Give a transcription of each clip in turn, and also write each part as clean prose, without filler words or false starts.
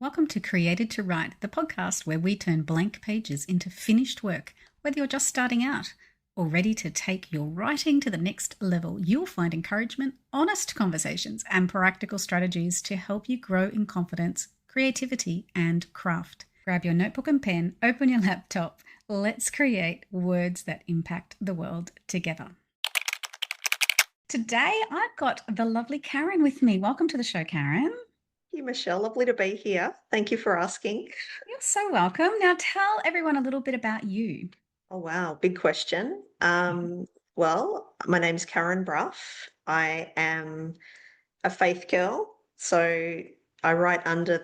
Welcome to Created to Write, the podcast where we turn blank pages into finished work. Whether you're just starting out or ready to take your writing to the next level, you'll find encouragement, honest conversations, and practical strategies to help you grow in confidence, creativity, and craft. Grab your notebook and pen, open your laptop. Let's create words that impact the world together. Today, I've got the lovely Karen with me. Welcome to the show, Karen. You, Michelle. Lovely to be here. Thank you for asking. You're so welcome. Now tell everyone a little bit about you. Oh, wow. Big question. Well, my name's Karen Brough. I am a faith girl. So I write under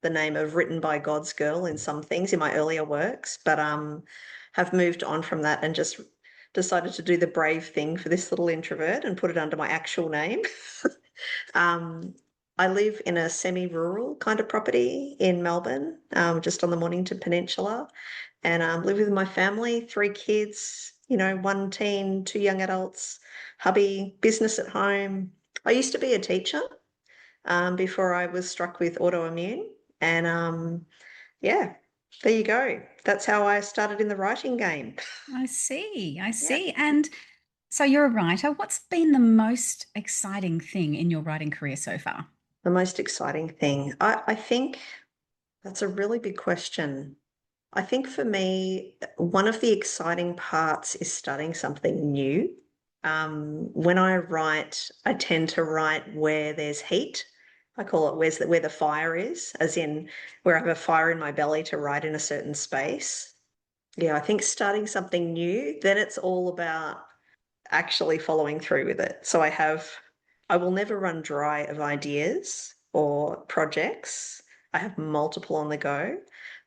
the name of Written by God's Girl in some things in my earlier works, but have moved on from that and just decided to do the brave thing for this little introvert and put it under my actual name. I live in a semi-rural kind of property in Melbourne, just on the Mornington Peninsula, and live with my family, 3 kids, one teen, 2 young adults, hubby, business at home. I used to be a teacher before I was struck with autoimmune, and yeah, there you go. That's how I started in the writing game. I see. I Yeah. see. And so you're a writer. What's been the most exciting thing in your writing career so far? The most exciting thing. I think that's a really big question. I think for me, one of the exciting parts is starting something new. When I write, I tend to write where there's heat. I call it where the fire is, as in where I have a fire in my belly to write in a certain space. Yeah, I think starting something new, then it's all about actually following through with it. So I will never run dry of ideas or projects. I have multiple on the go,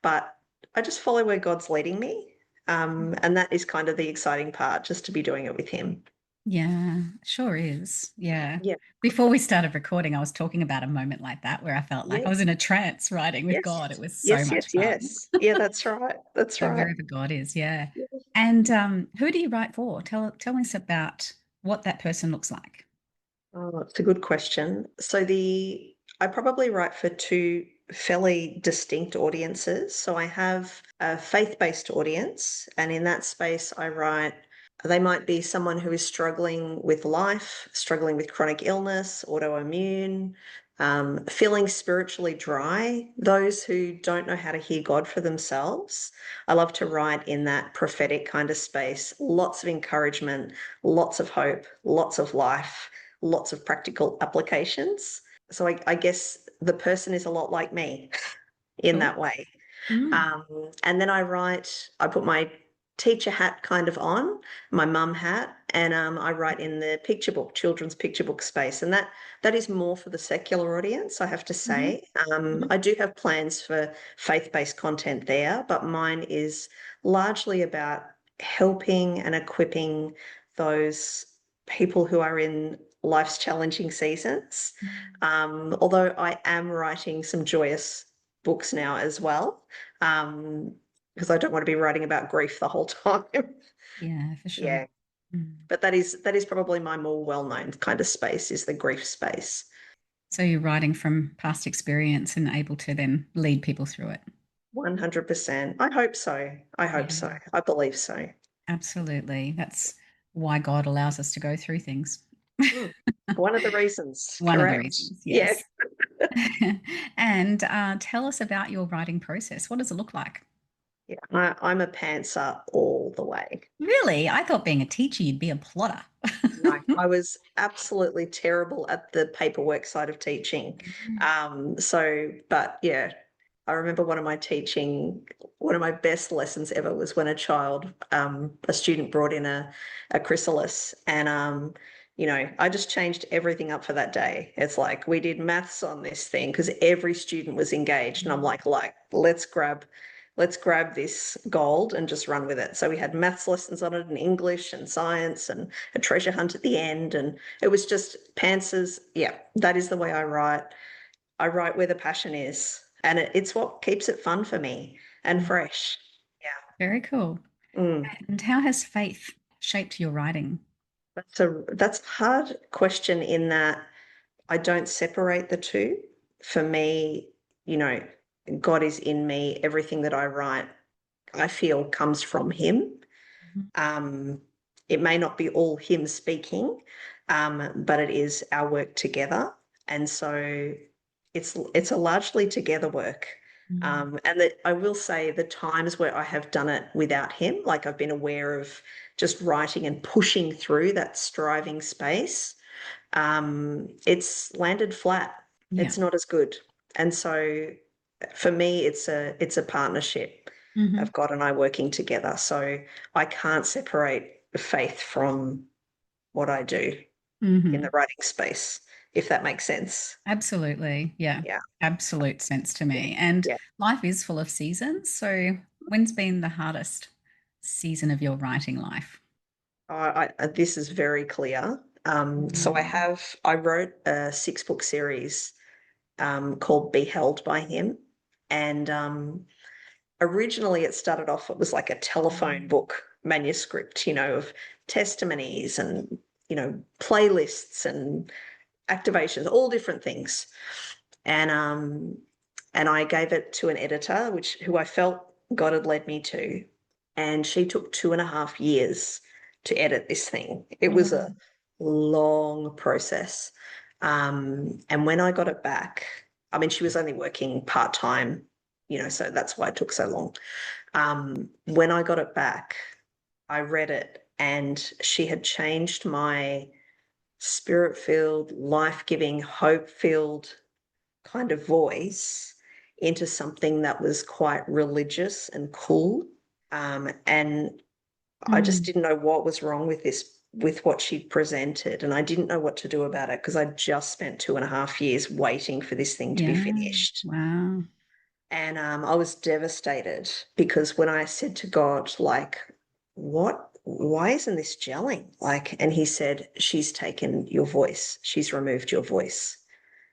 but I just follow where God's leading me. And that is kind of the exciting part, just to be doing it with Him. Yeah, sure is. Yeah. Yeah. Before we started recording, I was talking about a moment like that where I felt like I was Yes. in a trance writing with Yes. God. It was so Yes. much Yes. fun. Yes. Yeah, that's right. That's So right. wherever God is, yeah. Yeah. And who do you write for? Tell us about what that person looks like. Oh, it's a good question. I probably write for two fairly distinct audiences. So I have a faith-based audience, and in that space I write, they might be someone who is struggling with life, struggling with chronic illness, autoimmune, feeling spiritually dry, those who don't know how to hear God for themselves. I love to write in that prophetic kind of space, lots of encouragement, lots of hope, lots of life, lots of practical applications. So I guess the person is a lot like me in Cool. that way. Mm. And then I put my teacher hat kind of on, my mum hat, and I write in the picture book, children's picture book space. And that is more for the secular audience, I have to Hmm. say. I do have plans for faith-based content there, but mine is largely about helping and equipping those people who are in life's challenging seasons. Although I am writing some joyous books now as well, because I don't want to be writing about grief the whole time. Yeah, for sure. Yeah, Mm. but that is probably my more well-known kind of space, is the grief space. So you're writing from past experience and able to then lead people through it. 100%. I hope so. I hope so. Yeah, I believe so. absolutely. That's why God allows us to go through things. Mm. One of the reasons, One of the correct. reasons, Yeah. yes. And tell us about your writing process. What does it look like? Yeah. I'm a pantser all the way. Really? I thought being a teacher, you'd be a plotter. No, I was absolutely terrible at the paperwork side of teaching. But yeah, I remember one of my best lessons ever was when a student brought in a chrysalis, and I just changed everything up for that day. It's like we did maths on this thing because every student was engaged, and I'm like, let's grab this gold and just run with it. So we had maths lessons on it and English and science and a treasure hunt at the end. And it was just pantsers. Yeah, that is the way I write. I write where the passion is. And it's what keeps it fun for me and fresh. Very cool. Yeah. And how has faith shaped your writing? That's a hard question in that I don't separate the two. For me, you know, God is in me. Everything that I write, I feel comes from Him. Mhm. Um, it may not be all Him speaking, but it is our work together. And so it's a largely together work. Mm. And that I will say the times where I have done it without Him, like I've been aware of just writing and pushing through that striving space, it's landed flat. Yeah. It's not as good. And so for me, it's a partnership Hmm. of God and I working together. So I can't separate faith from what I do in the Hmm. writing space, if that makes sense. Absolutely. Yeah. Yeah. Absolute sense to Yeah. me. And Yeah. life is full of seasons. So, when's been the hardest season of your writing life? This is very clear. So Mm. I wrote a 6 book series called Be Held by Him. And originally it started off, it was like a telephone Mm. book manuscript, of testimonies and, playlists and activations, all different things. And and I gave it to an editor, who I felt God had led me to. And she took 2.5 years to edit this thing. It was Wow. a long process. And when I got it back, I mean, she was only working part-time, so that's why it took so long. When I got it back, I read it and she had changed my spirit-filled, life-giving, hope-filled kind of voice into something that was quite religious and cool. And I just Mm. didn't know what was wrong with what she'd presented. And I didn't know what to do about it because I'd just spent 2.5 years waiting for this thing to be Yeah. finished. Wow. And I was devastated because when I said to God, like, why isn't this gelling? Like, and he said, she's taken your voice, she's removed your voice.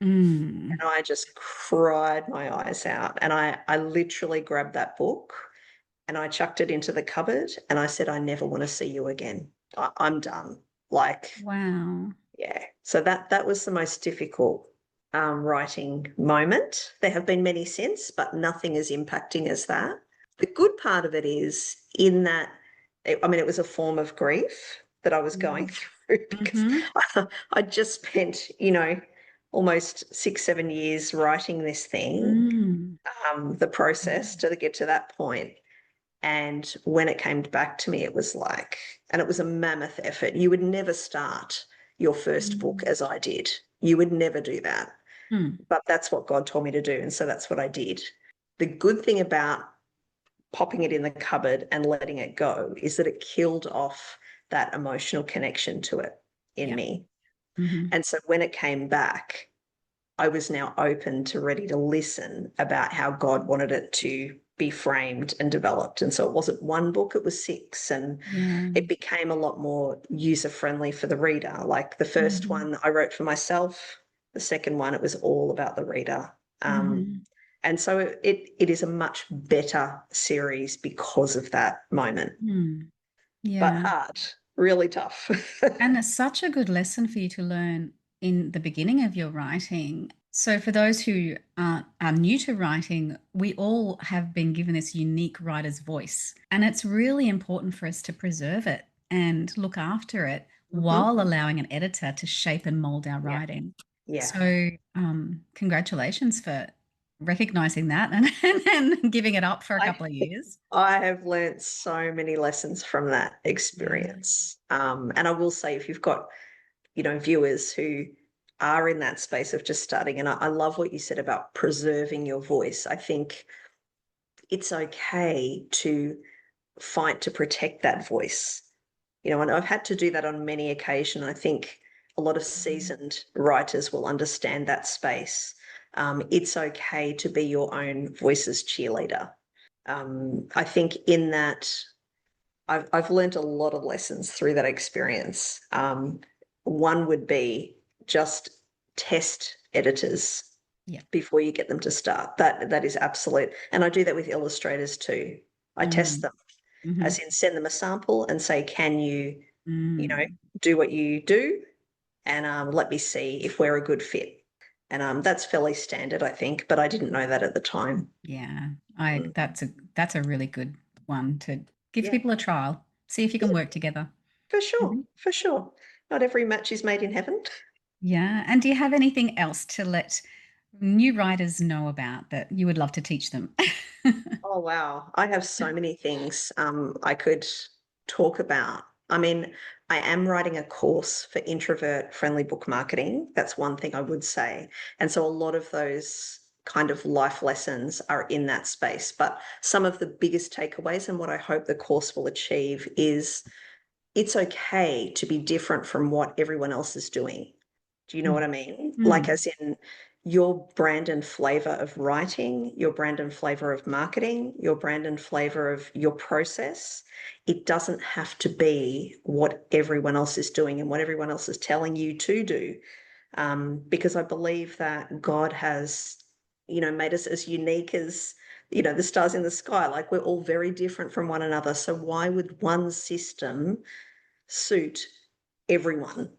Mm. And I just cried my eyes out. And I literally grabbed that book and I chucked it into the cupboard and I said, I never want to see you again. I'm done. Like, Wow. yeah. So that was the most difficult writing moment. There have been many since, but nothing as impacting as that. The good part of it is in that, I mean, it was a form of grief that I was going through because Mm-hmm. I just spent, almost 6, 7 years writing this thing, Mm. the process to get to that point. And when it came back to me, it was like, and it was a mammoth effort. You would never start your first book Mm. as I did. You would never do that. Mm. But that's what God told me to do. And so that's what I did. The good thing about popping it in the cupboard and letting it go is that it killed off that emotional connection to it in Yeah. me. Mm-hmm. And so when it came back, I was now open to ready to listen about how God wanted it to be framed and developed. And so it wasn't one book, it was 6. And Yeah. it became a lot more user friendly for the reader. Like the first Mm-hmm. one I wrote for myself, the second one, it was all about the reader. Mm-hmm. And so it is a much better series because of that moment, Mm. but Yeah. hard, really tough. And it's such a good lesson for you to learn in the beginning of your writing. So, for those who are new to writing, we all have been given this unique writer's voice. And it's really important for us to preserve it and look after it Mhm. while allowing an editor to shape and mold our Yeah, writing. yeah. So, congratulations for recognizing that and giving it up for a I couple of years. I have learned so many lessons from that Yeah. experience. And I will say, if you've got, viewers who are in that space of just starting, and I love what you said about preserving your voice. I think it's okay to fight to protect that voice. And I've had to do that on many occasions. I think a lot of Mhm. seasoned writers will understand that space. It's okay to be your own voice's cheerleader. I think in that I've learned a lot of lessons through that experience. One would be just test editors Yeah. before you get them to start. That is absolute, and I do that with illustrators too. I test Mm. them, Hmm. as in send them a sample and say, can you know, Mm. do what you do, and let me see if we're a good fit. And that's fairly standard, I think, but I didn't know that at the time. Yeah, Mm. that's a really good one to give Yeah, people a trial. See if you can yeah, work together. for sure, Mhm. for sure. Not every match is made in heaven. Yeah. And do you have anything else to let new writers know about that you would love to teach them? Oh, wow. I have so many things I could talk about. I mean, I am writing a course for introvert-friendly book marketing. That's one thing I would say. And so a lot of those kind of life lessons are in that space. But some of the biggest takeaways and what I hope the course will achieve is it's okay to be different from what everyone else is doing. Do you know what Mm. I mean? Like, Mm. as in your brand and flavor of writing, your brand and flavor of marketing, your brand and flavor of your process. It doesn't have to be what everyone else is doing and what everyone else is telling you to do. Because I believe that God has, made us as unique as, the stars in the sky. Like, we're all very different from one another. So why would one system suit everyone?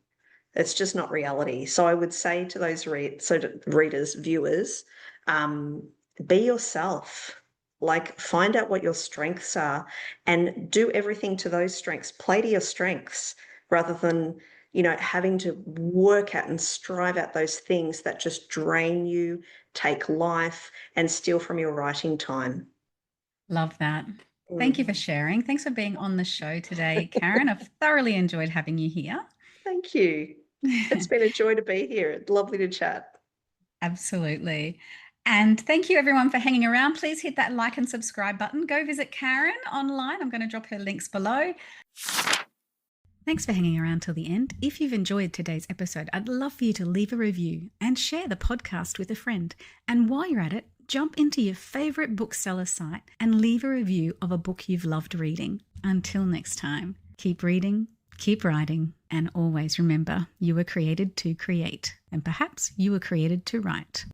It's just not reality. So I would say to those to readers, viewers, um, be yourself. Like, find out what your strengths are and do everything to those strengths. Play to your strengths rather than, having to work at and strive at those things that just drain you, take life, and steal from your writing time. Love that. Thank you for Mm. sharing. Thanks for being on the show today, Karen. I've thoroughly enjoyed having you here. Thank you. It's been a joy to be here. Lovely to chat. Absolutely. And thank you everyone for hanging around. Please hit that like and subscribe button. Go visit Karen online. I'm going to drop her links below. Thanks for hanging around till the end. If you've enjoyed today's episode, I'd love for you to leave a review and share the podcast with a friend. And while you're at it, jump into your favorite bookseller site and leave a review of a book you've loved reading. Until next time, keep reading, keep writing, and always remember you were created to create, and perhaps you were created to write.